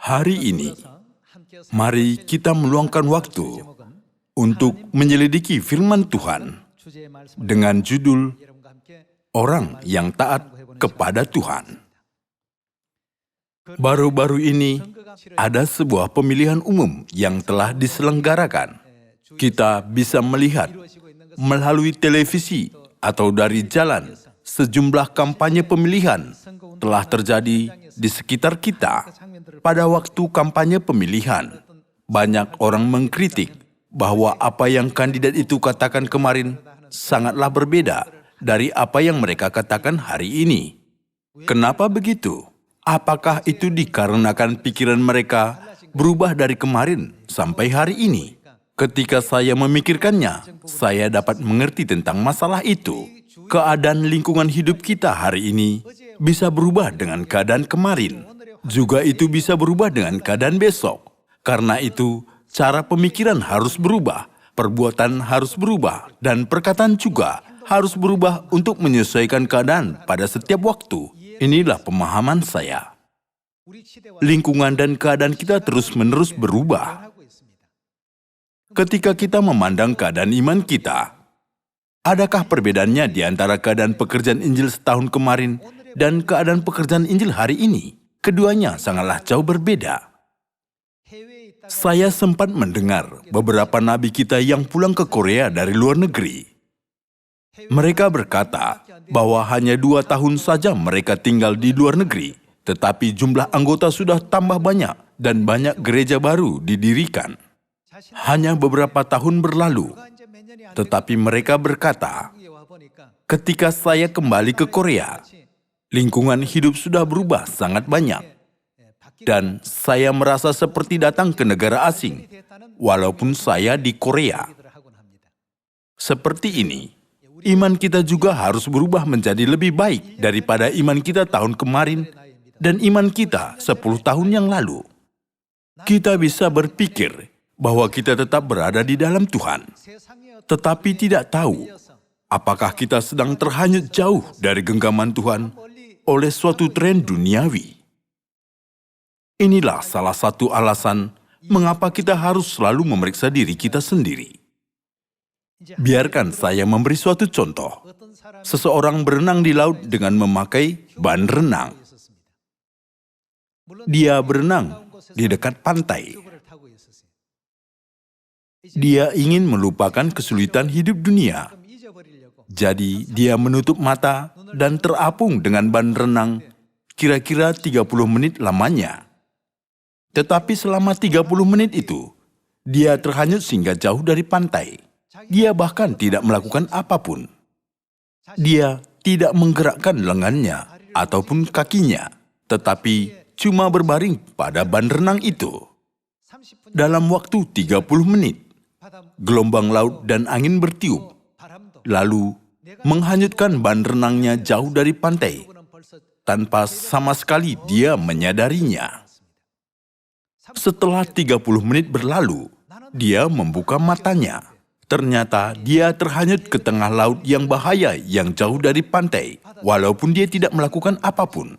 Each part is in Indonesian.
Hari ini, mari kita meluangkan waktu untuk menyelidiki firman Tuhan dengan judul Orang yang Taat kepada Tuhan. Baru-baru ini, ada sebuah pemilihan umum yang telah diselenggarakan. Kita bisa melihat melalui televisi atau dari jalan sejumlah kampanye pemilihan telah terjadi di sekitar kita. Pada waktu kampanye pemilihan, banyak orang mengkritik bahwa apa yang kandidat itu katakan kemarin sangatlah berbeda dari apa yang mereka katakan hari ini. Kenapa begitu? Apakah itu dikarenakan pikiran mereka berubah dari kemarin sampai hari ini? Ketika saya memikirkannya, saya dapat mengerti tentang masalah itu. Keadaan lingkungan hidup kita hari ini bisa berubah dengan keadaan kemarin. Juga itu bisa berubah dengan keadaan besok. Karena itu, cara pemikiran harus berubah, perbuatan harus berubah, dan perkataan juga harus berubah untuk menyesuaikan keadaan pada setiap waktu. Inilah pemahaman saya. Lingkungan dan keadaan kita terus-menerus berubah. Ketika kita memandang keadaan iman kita, adakah perbedaannya di antara keadaan pekerjaan Injil setahun kemarin dan keadaan pekerjaan Injil hari ini? Keduanya sangatlah jauh berbeda. Saya sempat mendengar beberapa nabi kita yang pulang ke Korea dari luar negeri. Mereka berkata bahwa hanya 2 tahun saja mereka tinggal di luar negeri, tetapi jumlah anggota sudah tambah banyak dan banyak gereja baru didirikan. Hanya beberapa tahun berlalu, tetapi mereka berkata, ketika saya kembali ke Korea, lingkungan hidup sudah berubah sangat banyak. Dan saya merasa seperti datang ke negara asing, walaupun saya di Korea. Seperti ini, iman kita juga harus berubah menjadi lebih baik daripada iman kita tahun kemarin dan iman kita 10 tahun yang lalu. Kita bisa berpikir bahwa kita tetap berada di dalam Tuhan, tetapi tidak tahu apakah kita sedang terhanyut jauh dari genggaman Tuhan oleh suatu tren duniawi. Inilah salah satu alasan mengapa kita harus selalu memeriksa diri kita sendiri. Biarkan saya memberi suatu contoh. Seseorang berenang di laut dengan memakai ban renang. Dia berenang di dekat pantai. Dia ingin melupakan kesulitan hidup dunia. Jadi dia menutup mata dan terapung dengan ban renang kira-kira 30 menit lamanya. Tetapi selama 30 menit itu, dia terhanyut sehingga jauh dari pantai. Dia bahkan tidak melakukan apapun. Dia tidak menggerakkan lengannya ataupun kakinya, tetapi cuma berbaring pada ban renang itu. Dalam waktu 30 menit, gelombang laut dan angin bertiup, lalu menghanyutkan ban renangnya jauh dari pantai, tanpa sama sekali dia menyadarinya. Setelah 30 menit berlalu, dia membuka matanya. Ternyata dia terhanyut ke tengah laut yang bahaya yang jauh dari pantai, walaupun dia tidak melakukan apapun.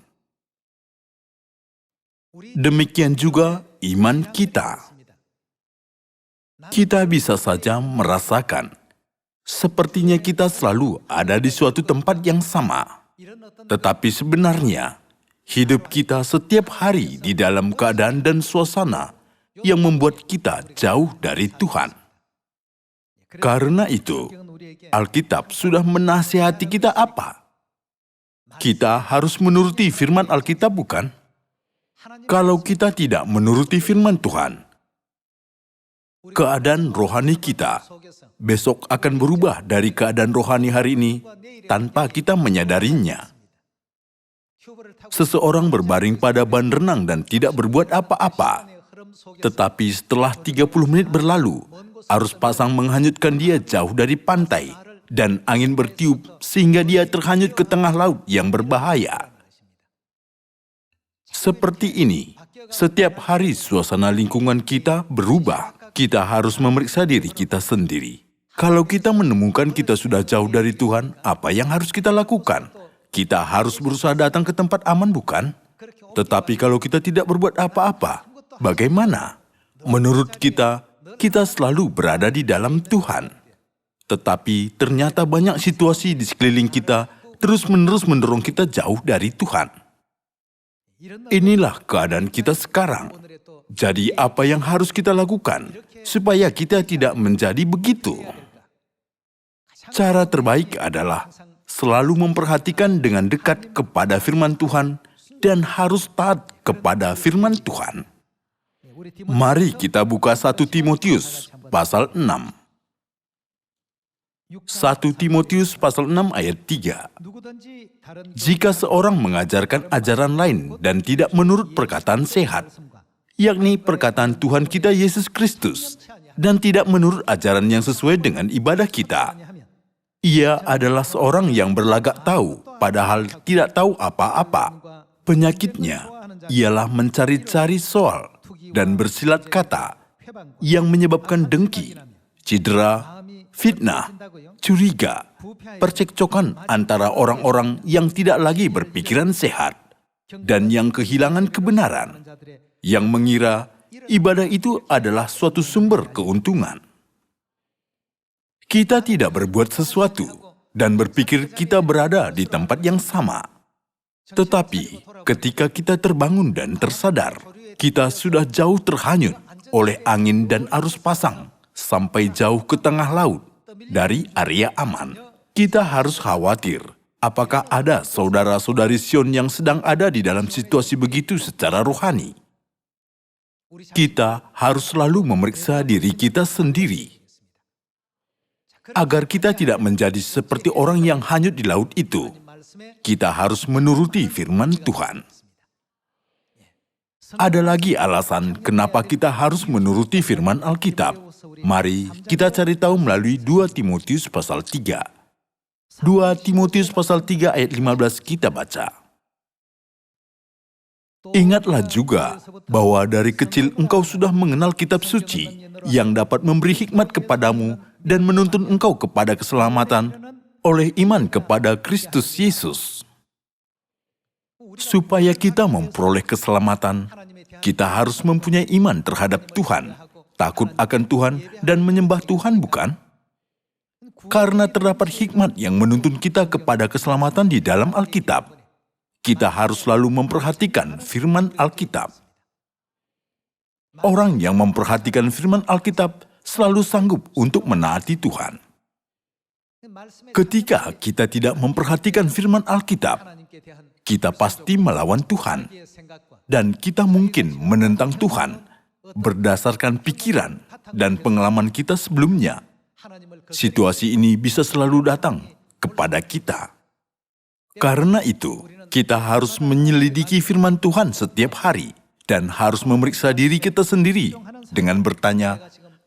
Demikian juga iman kita. Kita bisa saja merasakan sepertinya kita selalu ada di suatu tempat yang sama. Tetapi sebenarnya, hidup kita setiap hari di dalam keadaan dan suasana yang membuat kita jauh dari Tuhan. Karena itu, Alkitab sudah menasihati kita apa? Kita harus menuruti firman Alkitab, bukan? Kalau kita tidak menuruti firman Tuhan, keadaan rohani kita besok akan berubah dari keadaan rohani hari ini tanpa kita menyadarinya. Seseorang berbaring pada ban renang dan tidak berbuat apa-apa. Tetapi setelah 30 menit berlalu, arus pasang menghanyutkan dia jauh dari pantai dan angin bertiup sehingga dia terhanyut ke tengah laut yang berbahaya. Seperti ini, setiap hari suasana lingkungan kita berubah. Kita harus memeriksa diri kita sendiri. Kalau kita menemukan kita sudah jauh dari Tuhan, apa yang harus kita lakukan? Kita harus berusaha datang ke tempat aman, bukan? Tetapi kalau kita tidak berbuat apa-apa, Bagaimana? Menurut kita, kita selalu berada di dalam Tuhan. Tetapi ternyata banyak situasi di sekeliling kita terus-menerus mendorong kita jauh dari Tuhan. Inilah keadaan kita sekarang. Jadi apa yang harus kita lakukan supaya kita tidak menjadi begitu? Cara terbaik adalah selalu memperhatikan dengan dekat kepada firman Tuhan dan harus taat kepada firman Tuhan. Mari kita buka 1 Timotius pasal 6. 1 Timotius pasal 6 ayat 3. Jika seorang mengajarkan ajaran lain dan tidak menurut perkataan sehat, yakni perkataan Tuhan kita Yesus Kristus, dan tidak menurut ajaran yang sesuai dengan ibadah kita, ia adalah seorang yang berlagak tahu, padahal tidak tahu apa-apa. Penyakitnya ialah mencari-cari soal dan bersilat kata yang menyebabkan dengki, cedera, fitnah, curiga, percekcokan antara orang-orang yang tidak lagi berpikiran sehat dan yang kehilangan kebenaran, yang mengira ibadah itu adalah suatu sumber keuntungan. Kita tidak berbuat sesuatu dan berpikir kita berada di tempat yang sama. Tetapi ketika kita terbangun dan tersadar, kita sudah jauh terhanyut oleh angin dan arus pasang sampai jauh ke tengah laut dari area aman. Kita harus khawatir apakah ada saudara-saudari Sion yang sedang ada di dalam situasi begitu secara rohani. Kita harus selalu memeriksa diri kita sendiri agar kita tidak menjadi seperti orang yang hanyut di laut itu. Kita harus menuruti firman Tuhan. Ada lagi alasan kenapa kita harus menuruti firman Alkitab. Mari kita cari tahu melalui 2 Timotius pasal 3. 2 Timotius pasal 3 ayat 15 kita baca. Ingatlah juga bahwa dari kecil engkau sudah mengenal kitab suci yang dapat memberi hikmat kepadamu dan menuntun engkau kepada keselamatan oleh iman kepada Kristus Yesus. Supaya kita memperoleh keselamatan, kita harus mempunyai iman terhadap Tuhan, takut akan Tuhan, dan menyembah Tuhan, bukan? Karena terdapat hikmat yang menuntun kita kepada keselamatan di dalam Alkitab, kita harus selalu memperhatikan firman Alkitab. Orang yang memperhatikan firman Alkitab selalu sanggup untuk menaati Tuhan. Ketika kita tidak memperhatikan firman Alkitab, kita pasti melawan Tuhan, dan kita mungkin menentang Tuhan berdasarkan pikiran dan pengalaman kita sebelumnya. Situasi ini bisa selalu datang kepada kita. Karena itu, kita harus menyelidiki firman Tuhan setiap hari dan harus memeriksa diri kita sendiri dengan bertanya,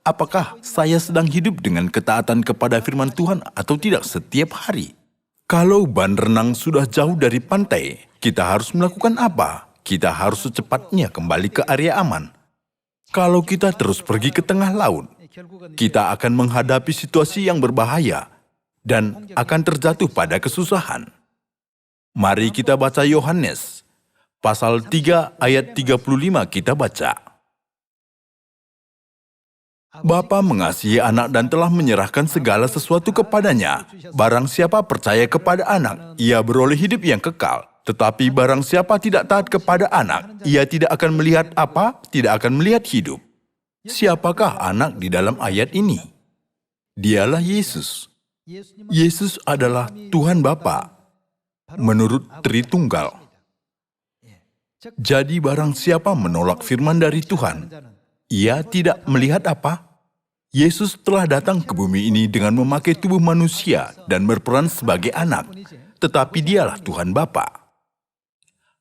apakah saya sedang hidup dengan ketaatan kepada firman Tuhan atau tidak setiap hari? Kalau ban renang sudah jauh dari pantai, kita harus melakukan apa? Kita harus secepatnya kembali ke area aman. Kalau kita terus pergi ke tengah laut, kita akan menghadapi situasi yang berbahaya dan akan terjatuh pada kesusahan. Mari kita baca Yohanes, pasal 3 ayat 35 kita baca. Bapa mengasihi anak dan telah menyerahkan segala sesuatu kepadanya. Barang siapa percaya kepada anak, ia beroleh hidup yang kekal. Tetapi barang siapa tidak taat kepada anak, ia tidak akan melihat apa? Tidak akan melihat hidup. Siapakah anak di dalam ayat ini? Dialah Yesus. Yesus adalah Tuhan Bapa menurut Tritunggal. Jadi barang siapa menolak firman dari Tuhan, ia tidak melihat apa? Yesus telah datang ke bumi ini dengan memakai tubuh manusia dan berperan sebagai anak, tetapi dialah Tuhan Bapa.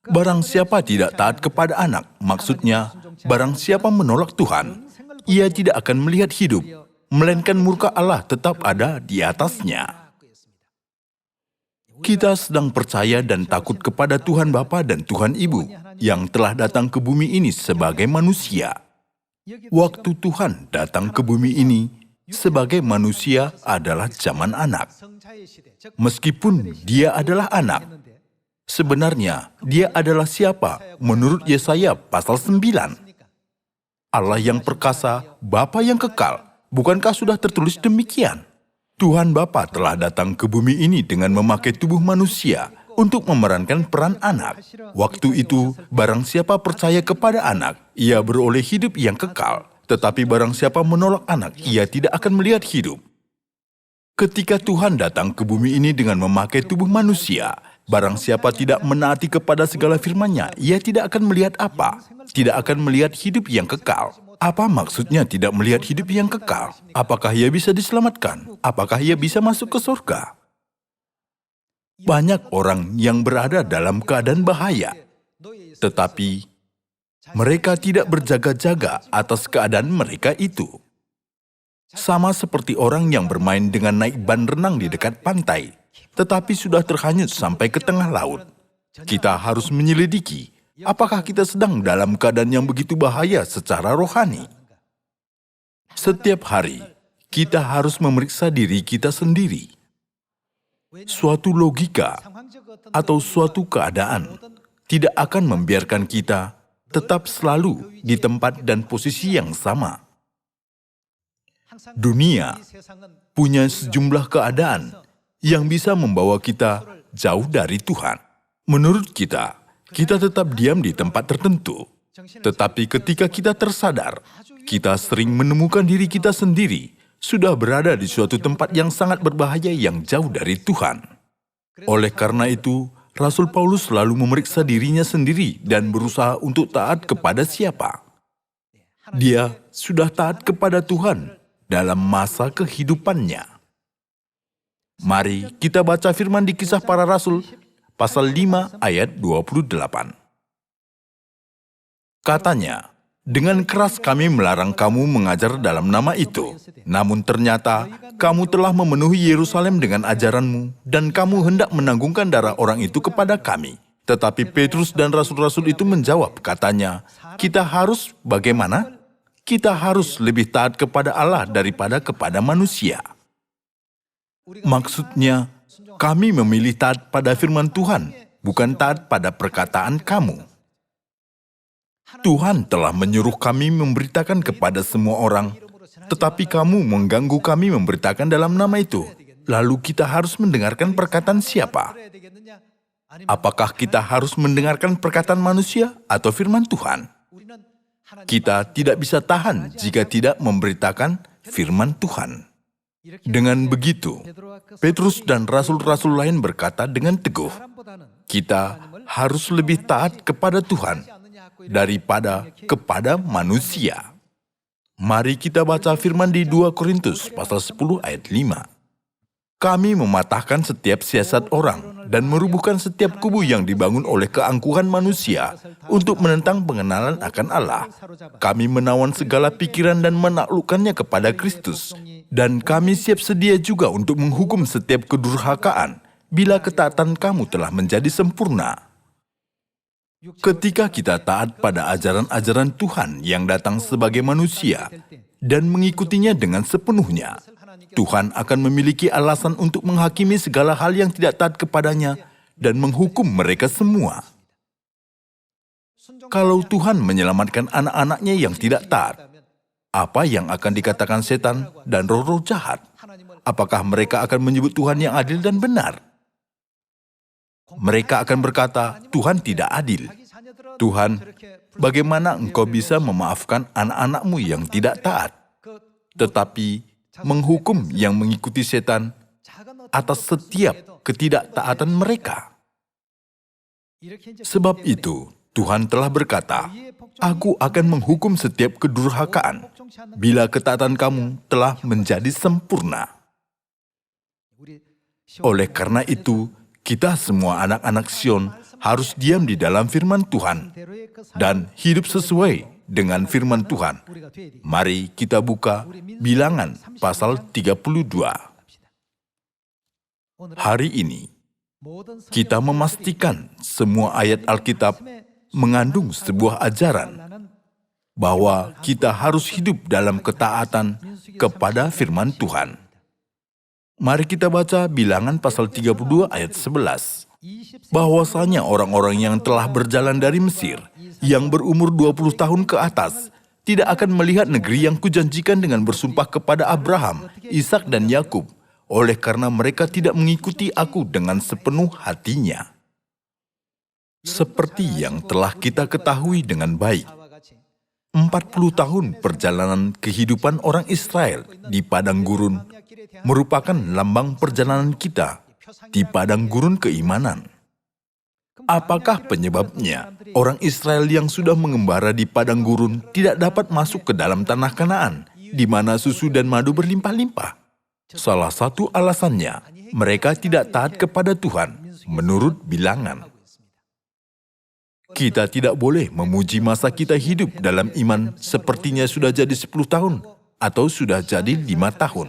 Barang siapa tidak taat kepada anak, maksudnya barang siapa menolak Tuhan, ia tidak akan melihat hidup, melainkan murka Allah tetap ada di atasnya. Kita sedang percaya dan takut kepada Tuhan Bapa dan Tuhan Ibu yang telah datang ke bumi ini sebagai manusia. Waktu Tuhan datang ke bumi ini sebagai manusia adalah zaman anak. Meskipun dia adalah anak, sebenarnya dia adalah siapa menurut Yesaya pasal 9? Allah yang perkasa, Bapa yang kekal. Bukankah sudah tertulis demikian? Tuhan Bapa telah datang ke bumi ini dengan memakai tubuh manusia untuk memerankan peran anak. Waktu itu, barang siapa percaya kepada anak, ia beroleh hidup yang kekal. Tetapi barang siapa menolak anak, ia tidak akan melihat hidup. Ketika Tuhan datang ke bumi ini dengan memakai tubuh manusia, barang siapa tidak menaati kepada segala firman-Nya, ia tidak akan melihat apa? Tidak akan melihat hidup yang kekal. Apa maksudnya tidak melihat hidup yang kekal? Apakah ia bisa diselamatkan? Apakah ia bisa masuk ke surga? Banyak orang yang berada dalam keadaan bahaya, tetapi mereka tidak berjaga-jaga atas keadaan mereka itu. Sama seperti orang yang bermain dengan naik ban renang di dekat pantai, tetapi sudah terhanyut sampai ke tengah laut. Kita harus menyelidiki, apakah kita sedang dalam keadaan yang begitu bahaya secara rohani? Setiap hari, kita harus memeriksa diri kita sendiri. Suatu logika atau suatu keadaan tidak akan membiarkan kita tetap selalu di tempat dan posisi yang sama. Dunia punya sejumlah keadaan yang bisa membawa kita jauh dari Tuhan. Menurut kita, kita tetap diam di tempat tertentu. Tetapi ketika kita tersadar, kita sering menemukan diri kita sendiri sudah berada di suatu tempat yang sangat berbahaya yang jauh dari Tuhan. Oleh karena itu, Rasul Paulus selalu memeriksa dirinya sendiri dan berusaha untuk taat kepada siapa. Dia sudah taat kepada Tuhan dalam masa kehidupannya. Mari kita baca firman di Kisah Para Rasul, pasal 5 ayat 28. Katanya, "Dengan keras kami melarang kamu mengajar dalam nama itu. Namun ternyata kamu telah memenuhi Yerusalem dengan ajaranmu dan kamu hendak menanggungkan darah orang itu kepada kami." Tetapi Petrus dan rasul-rasul itu menjawab, katanya, "Kita harus bagaimana? Kita harus lebih taat kepada Allah daripada kepada manusia." Maksudnya, kami memilih taat pada firman Tuhan, bukan taat pada perkataan kamu. Tuhan telah menyuruh kami memberitakan kepada semua orang, tetapi kamu mengganggu kami memberitakan dalam nama itu. Lalu kita harus mendengarkan perkataan siapa? Apakah kita harus mendengarkan perkataan manusia atau firman Tuhan? Kita tidak bisa tahan jika tidak memberitakan firman Tuhan. Dengan begitu, Petrus dan rasul-rasul lain berkata dengan teguh, kita harus lebih taat kepada Tuhan daripada kepada manusia. Mari kita baca firman di 2 Korintus pasal 10 ayat 5. "Kami mematahkan setiap siasat orang dan merubuhkan setiap kubu yang dibangun oleh keangkuhan manusia untuk menentang pengenalan akan Allah. Kami menawan segala pikiran dan menaklukkannya kepada Kristus. Dan kami siap sedia juga untuk menghukum setiap kedurhakaan bila ketaatan kamu telah menjadi sempurna." Ketika kita taat pada ajaran-ajaran Tuhan yang datang sebagai manusia dan mengikutinya dengan sepenuhnya, Tuhan akan memiliki alasan untuk menghakimi segala hal yang tidak taat kepadanya dan menghukum mereka semua. Kalau Tuhan menyelamatkan anak-anaknya yang tidak taat, apa yang akan dikatakan setan dan roh-roh jahat? Apakah mereka akan menyebut Tuhan yang adil dan benar? Mereka akan berkata, Tuhan tidak adil. Tuhan, bagaimana engkau bisa memaafkan anak-anakmu yang tidak taat, tetapi menghukum yang mengikuti setan atas setiap ketidaktaatan mereka? Sebab itu, Tuhan telah berkata, Aku akan menghukum setiap kedurhakaan bila ketaatan kamu telah menjadi sempurna. Oleh karena itu, kita semua anak-anak Sion harus diam di dalam firman Tuhan dan hidup sesuai dengan firman Tuhan. Mari kita buka Bilangan pasal 32. Hari ini, kita memastikan semua ayat Alkitab mengandung sebuah ajaran bahwa kita harus hidup dalam ketaatan kepada firman Tuhan. Mari kita baca Bilangan pasal 32 ayat 11. Bahwasanya orang-orang yang telah berjalan dari Mesir, yang berumur 20 tahun ke atas, tidak akan melihat negeri yang kujanjikan dengan bersumpah kepada Abraham, Ishak dan Yakub, oleh karena mereka tidak mengikuti aku dengan sepenuh hatinya. Seperti yang telah kita ketahui dengan baik, 40 tahun perjalanan kehidupan orang Israel di padang gurun merupakan lambang perjalanan kita di padang gurun keimanan. Apakah penyebabnya orang Israel yang sudah mengembara di padang gurun tidak dapat masuk ke dalam tanah Kanaan, di mana susu dan madu berlimpah-limpah? Salah satu alasannya, mereka tidak taat kepada Tuhan menurut bilangan. Kita tidak boleh memuji masa kita hidup dalam iman sepertinya sudah jadi 10 tahun atau sudah jadi 5 tahun.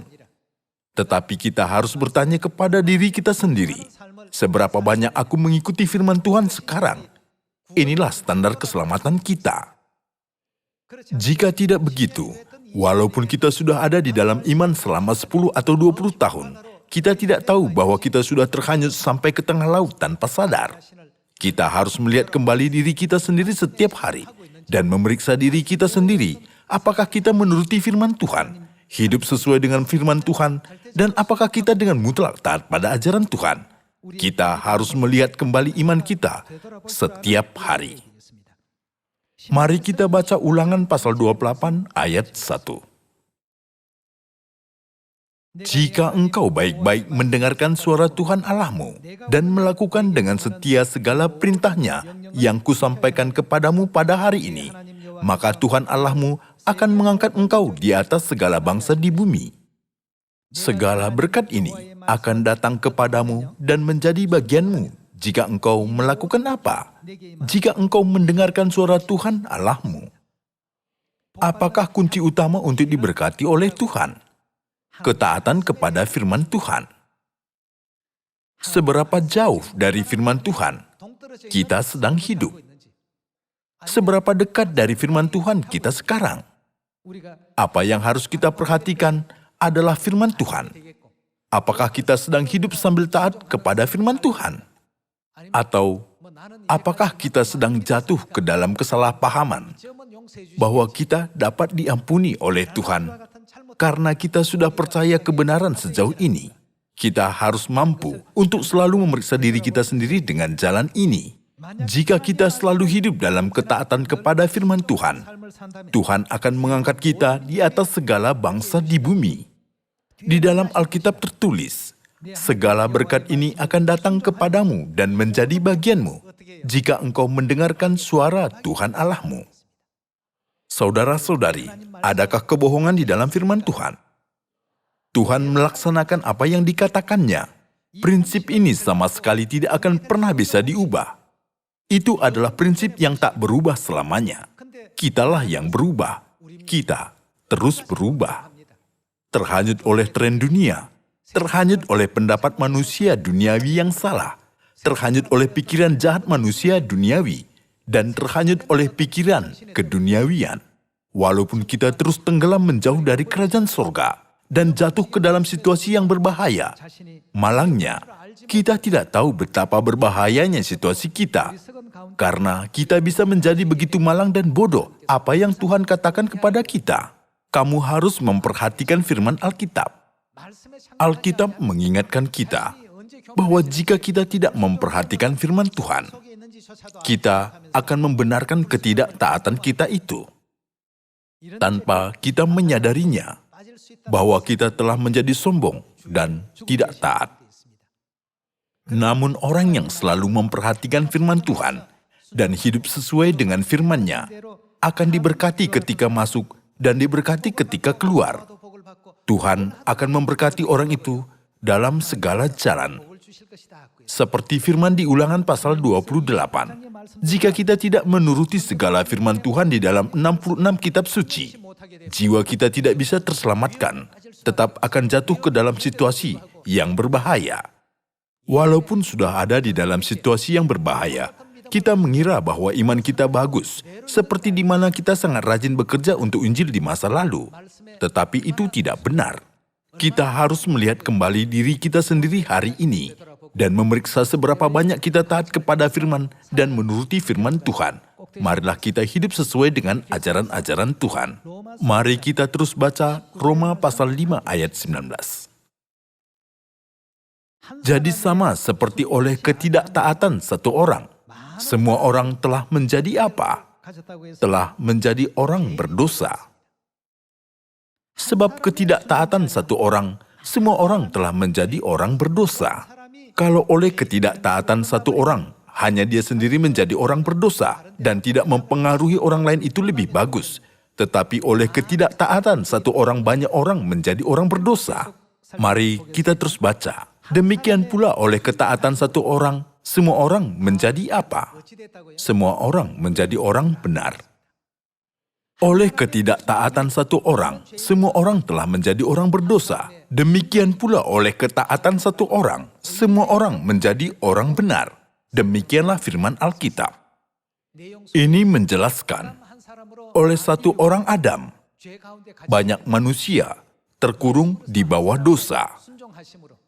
Tetapi kita harus bertanya kepada diri kita sendiri, seberapa banyak aku mengikuti firman Tuhan sekarang? Inilah standar keselamatan kita. Jika tidak begitu, walaupun kita sudah ada di dalam iman selama 10 atau 20 tahun, kita tidak tahu bahwa kita sudah terhanyut sampai ke tengah laut tanpa sadar. Kita harus melihat kembali diri kita sendiri setiap hari dan memeriksa diri kita sendiri, apakah kita menuruti firman Tuhan, hidup sesuai dengan firman Tuhan, dan apakah kita dengan mutlak taat pada ajaran Tuhan. Kita harus melihat kembali iman kita setiap hari. Mari kita baca Ulangan pasal 28 ayat 1. Jika engkau baik-baik mendengarkan suara Tuhan Allahmu dan melakukan dengan setia segala perintahnya yang kusampaikan kepadamu pada hari ini, maka Tuhan Allahmu akan mengangkat engkau di atas segala bangsa di bumi. Segala berkat ini akan datang kepadamu dan menjadi bagianmu jika engkau melakukan apa? Jika engkau mendengarkan suara Tuhan Allahmu. Apakah kunci utama untuk diberkati oleh Tuhan? Ketaatan kepada firman Tuhan. Seberapa jauh dari firman Tuhan kita sedang hidup? Seberapa dekat dari firman Tuhan kita sekarang? Apa yang harus kita perhatikan adalah firman Tuhan. Apakah kita sedang hidup sambil taat kepada firman Tuhan? Atau apakah kita sedang jatuh ke dalam kesalahpahaman bahwa kita dapat diampuni oleh Tuhan karena kita sudah percaya kebenaran sejauh ini? Kita harus mampu untuk selalu memeriksa diri kita sendiri dengan jalan ini. Jika kita selalu hidup dalam ketaatan kepada firman Tuhan, Tuhan akan mengangkat kita di atas segala bangsa di bumi. Di dalam Alkitab tertulis, segala berkat ini akan datang kepadamu dan menjadi bagianmu jika engkau mendengarkan suara Tuhan Allahmu. Saudara-saudari, adakah kebohongan di dalam firman Tuhan? Tuhan melaksanakan apa yang dikatakannya. Prinsip ini sama sekali tidak akan pernah bisa diubah. Itu adalah prinsip yang tak berubah selamanya. Kitalah yang berubah. Kita terus berubah. Terhanyut oleh tren dunia, terhanyut oleh pendapat manusia duniawi yang salah, terhanyut oleh pikiran jahat manusia duniawi, dan terhanyut oleh pikiran keduniawian. Walaupun kita terus tenggelam menjauh dari kerajaan sorga dan jatuh ke dalam situasi yang berbahaya, malangnya kita tidak tahu betapa berbahayanya situasi kita, karena kita bisa menjadi begitu malang dan bodoh apa yang Tuhan katakan kepada kita. Kamu harus memperhatikan firman Alkitab. Alkitab mengingatkan kita bahwa jika kita tidak memperhatikan firman Tuhan, kita akan membenarkan ketidaktaatan kita itu. Tanpa kita menyadarinya bahwa kita telah menjadi sombong dan tidak taat. Namun orang yang selalu memperhatikan firman Tuhan dan hidup sesuai dengan firman-Nya akan diberkati ketika masuk dan diberkati ketika keluar. Tuhan akan memberkati orang itu dalam segala jalan. Seperti firman di Ulangan pasal 28. Jika kita tidak menuruti segala firman Tuhan di dalam 66 kitab suci, jiwa kita tidak bisa terselamatkan, tetap akan jatuh ke dalam situasi yang berbahaya. Walaupun sudah ada di dalam situasi yang berbahaya, kita mengira bahwa iman kita bagus, seperti di mana kita sangat rajin bekerja untuk Injil di masa lalu. Tetapi itu tidak benar. Kita harus melihat kembali diri kita sendiri hari ini dan memeriksa seberapa banyak kita taat kepada firman dan menuruti firman Tuhan marilah kita hidup sesuai dengan ajaran-ajaran Tuhan. Mari kita terus baca Roma pasal 5 ayat 19. Jadi sama seperti oleh ketidaktaatan satu orang, semua orang telah menjadi apa? Telah menjadi orang berdosa. Sebab ketidaktaatan satu orang, semua orang telah menjadi orang berdosa. Kalau oleh ketidaktaatan satu orang, hanya dia sendiri menjadi orang berdosa dan tidak mempengaruhi orang lain itu lebih bagus. Tetapi oleh ketidaktaatan satu orang, banyak orang menjadi orang berdosa. Mari kita terus baca. Demikian pula oleh ketaatan satu orang, semua orang menjadi apa? Semua orang menjadi orang benar. Oleh ketidaktaatan satu orang, semua orang telah menjadi orang berdosa. Demikian pula oleh ketaatan satu orang, semua orang menjadi orang benar. Demikianlah firman Alkitab. Ini menjelaskan, oleh satu orang Adam, banyak manusia terkurung di bawah dosa.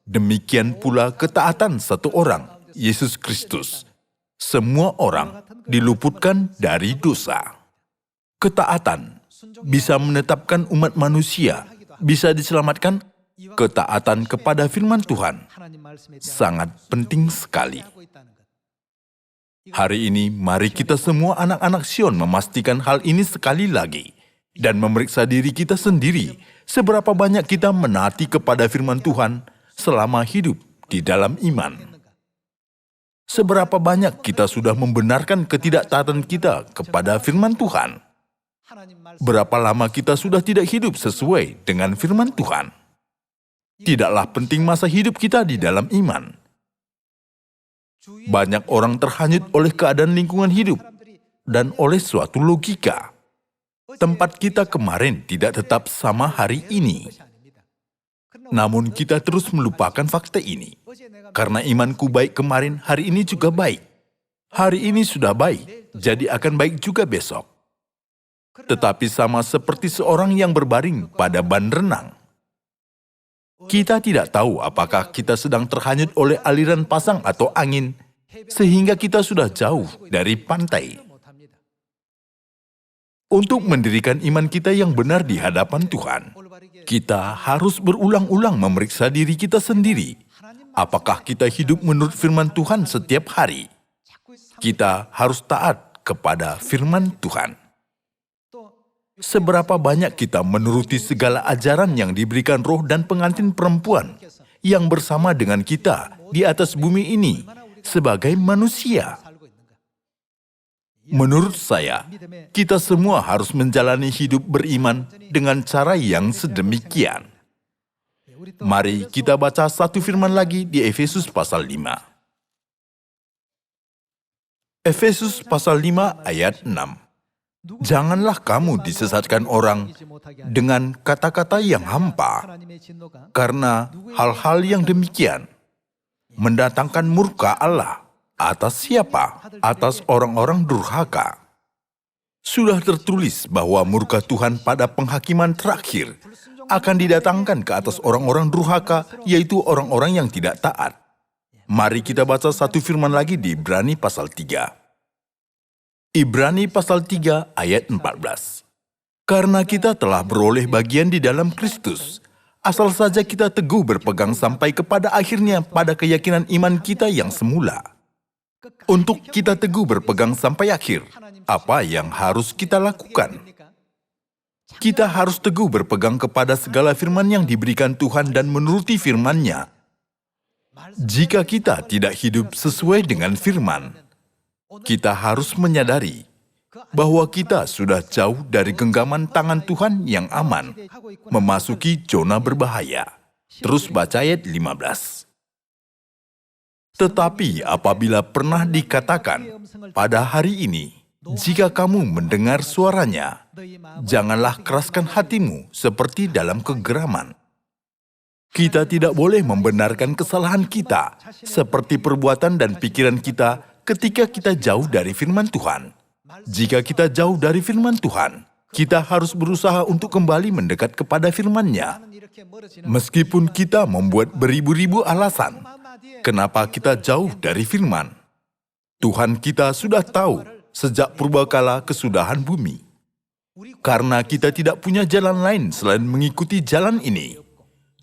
Demikian pula ketaatan satu orang, Yesus Kristus. Semua orang diluputkan dari dosa. Ketaatan bisa menetapkan umat manusia, bisa diselamatkan. Ketaatan kepada firman Tuhan sangat penting sekali. Hari ini, mari kita semua anak-anak Sion memastikan hal ini sekali lagi dan memeriksa diri kita sendiri, seberapa banyak kita menaati kepada firman Tuhan selama hidup di dalam iman. Seberapa banyak kita sudah membenarkan ketidaktaatan kita kepada firman Tuhan. Berapa lama kita sudah tidak hidup sesuai dengan firman Tuhan. Tidaklah penting masa hidup kita di dalam iman. Banyak orang terhanyut oleh keadaan lingkungan hidup dan oleh suatu logika. Tempat kita kemarin tidak tetap sama hari ini. Namun kita terus melupakan fakta ini. Karena imanku baik kemarin, hari ini juga baik. Hari ini sudah baik, jadi akan baik juga besok. Tetapi sama seperti seorang yang berbaring pada ban renang. Kita tidak tahu apakah kita sedang terhanyut oleh aliran pasang atau angin, sehingga kita sudah jauh dari pantai. Untuk mendirikan iman kita yang benar di hadapan Tuhan, kita harus berulang-ulang memeriksa diri kita sendiri. Apakah kita hidup menurut firman Tuhan setiap hari? Kita harus taat kepada firman Tuhan. Seberapa banyak kita menuruti segala ajaran yang diberikan roh dan pengantin perempuan yang bersama dengan kita di atas bumi ini sebagai manusia? Menurut saya, kita semua harus menjalani hidup beriman dengan cara yang sedemikian. Mari kita baca satu firman lagi di Efesus pasal 5. Efesus pasal 5 ayat 6. Janganlah kamu disesatkan orang dengan kata-kata yang hampa, karena hal-hal yang demikian mendatangkan murka Allah atas siapa? Atas orang-orang durhaka. Sudah tertulis bahwa murka Tuhan pada penghakiman terakhir akan didatangkan ke atas orang-orang durhaka, yaitu orang-orang yang tidak taat. Mari kita baca satu firman lagi di Ibrani pasal 3. Ibrani pasal 3 ayat 14. Karena kita telah beroleh bagian di dalam Kristus, asal saja kita teguh berpegang sampai kepada akhirnya pada keyakinan iman kita yang semula. Untuk kita teguh berpegang sampai akhir, apa yang harus kita lakukan? Kita harus teguh berpegang kepada segala firman yang diberikan Tuhan dan menuruti firman-Nya. Jika kita tidak hidup sesuai dengan firman, kita harus menyadari bahwa kita sudah jauh dari genggaman tangan Tuhan yang aman, memasuki zona berbahaya. Terus baca ayat 15. Tetapi apabila pernah dikatakan, pada hari ini, jika kamu mendengar suaranya, janganlah keraskan hatimu seperti dalam kegeraman. Kita tidak boleh membenarkan kesalahan kita, seperti perbuatan dan pikiran kita ketika kita jauh dari firman Tuhan. Jika kita jauh dari firman Tuhan, kita harus berusaha untuk kembali mendekat kepada firman-Nya. Meskipun kita membuat beribu-ribu alasan, kenapa kita jauh dari firman? Tuhan kita sudah tahu sejak purbakala kesudahan bumi. Karena kita tidak punya jalan lain selain mengikuti jalan ini,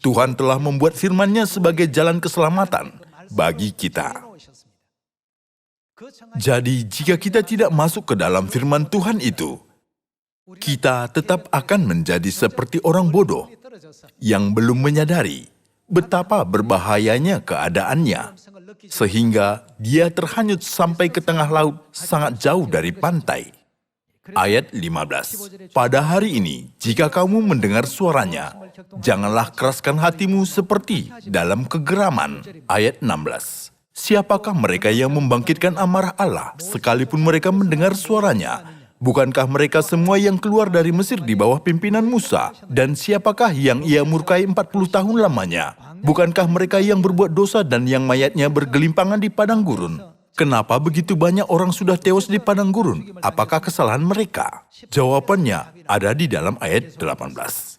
Tuhan telah membuat firman-Nya sebagai jalan keselamatan bagi kita. Jadi, jika kita tidak masuk ke dalam firman Tuhan itu, kita tetap akan menjadi seperti orang bodoh yang belum menyadari betapa berbahayanya keadaannya, sehingga dia terhanyut sampai ke tengah laut sangat jauh dari pantai. Ayat 15. Pada hari ini, jika kamu mendengar suaranya, janganlah keraskan hatimu seperti dalam kegeraman. Ayat 16. Siapakah mereka yang membangkitkan amarah Allah sekalipun mereka mendengar suaranya? Bukankah mereka semua yang keluar dari Mesir di bawah pimpinan Musa? Dan siapakah yang ia murkai 40 tahun lamanya? Bukankah mereka yang berbuat dosa dan yang mayatnya bergelimpangan di padang gurun? Kenapa begitu banyak orang sudah tewas di padang gurun? Apakah kesalahan mereka? Jawabannya ada di dalam ayat 18.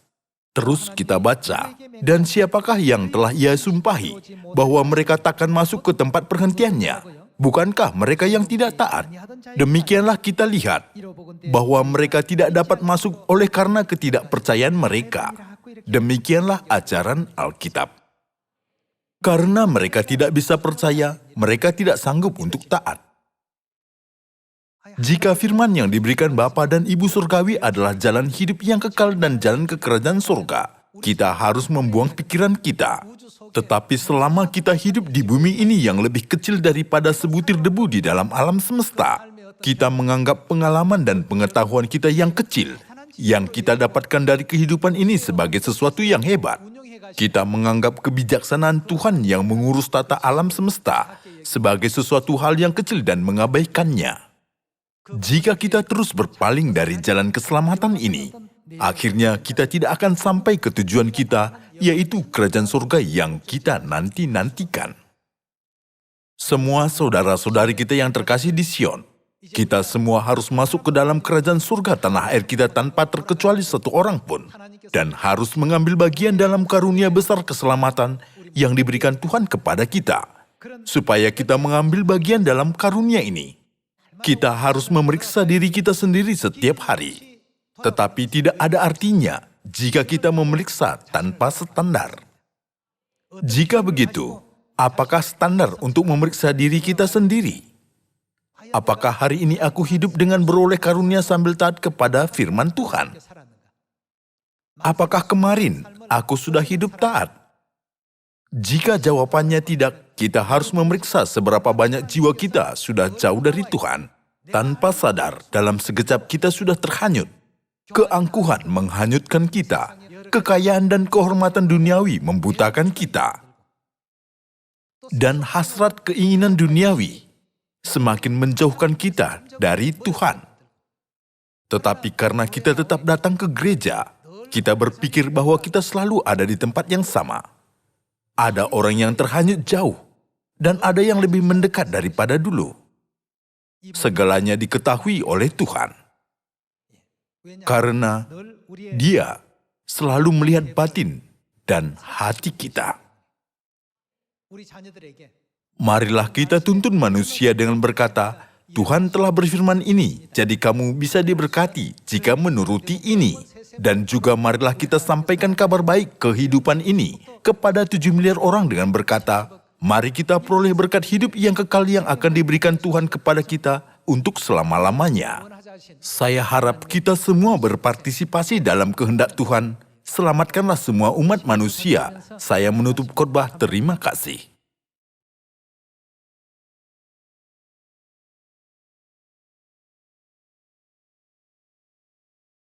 Terus kita baca, dan siapakah yang telah ia sumpahi bahwa mereka takkan masuk ke tempat perhentiannya? Bukankah mereka yang tidak taat? Demikianlah kita lihat bahwa mereka tidak dapat masuk oleh karena ketidakpercayaan mereka. Demikianlah ajaran Alkitab. Karena mereka tidak bisa percaya, mereka tidak sanggup untuk taat. Jika firman yang diberikan Bapa dan Ibu Surgawi adalah jalan hidup yang kekal dan jalan ke kerajaan surga, kita harus membuang pikiran kita. Tetapi selama kita hidup di bumi ini yang lebih kecil daripada sebutir debu di dalam alam semesta, kita menganggap pengalaman dan pengetahuan kita yang kecil, yang kita dapatkan dari kehidupan ini sebagai sesuatu yang hebat. Kita menganggap kebijaksanaan Tuhan yang mengurus tata alam semesta sebagai sesuatu hal yang kecil dan mengabaikannya. Jika kita terus berpaling dari jalan keselamatan ini, akhirnya kita tidak akan sampai ke tujuan kita, yaitu kerajaan surga yang kita nanti-nantikan. Semua saudara-saudari kita yang terkasih di Sion, kita semua harus masuk ke dalam kerajaan surga tanah air kita tanpa terkecuali satu orang pun, dan harus mengambil bagian dalam karunia besar keselamatan yang diberikan Tuhan kepada kita. Supaya kita mengambil bagian dalam karunia ini, kita harus memeriksa diri kita sendiri setiap hari. Tetapi tidak ada artinya jika kita memeriksa tanpa standar. Jika begitu, apakah standar untuk memeriksa diri kita sendiri? Apakah hari ini aku hidup dengan beroleh karunia sambil taat kepada firman Tuhan? Apakah kemarin aku sudah hidup taat? Jika jawabannya tidak, kita harus memeriksa seberapa banyak jiwa kita sudah jauh dari Tuhan. Tanpa sadar, dalam sekejap kita sudah terhanyut. Keangkuhan menghanyutkan kita. Kekayaan dan kehormatan duniawi membutakan kita. Dan hasrat keinginan duniawi semakin menjauhkan kita dari Tuhan. Tetapi karena kita tetap datang ke gereja, kita berpikir bahwa kita selalu ada di tempat yang sama. Ada orang yang terhanyut jauh, dan ada yang lebih mendekat daripada dulu. Segalanya diketahui oleh Tuhan. Karena Dia selalu melihat batin dan hati kita. Marilah kita tuntun manusia dengan berkata, Tuhan telah berfirman ini, jadi kamu bisa diberkati jika menuruti ini. Dan juga marilah kita sampaikan kabar baik kehidupan ini kepada 7 miliar orang dengan berkata, mari kita peroleh berkat hidup yang kekal yang akan diberikan Tuhan kepada kita untuk selama-lamanya. Saya harap kita semua berpartisipasi dalam kehendak Tuhan. Selamatkanlah semua umat manusia. Saya menutup khotbah, terima kasih.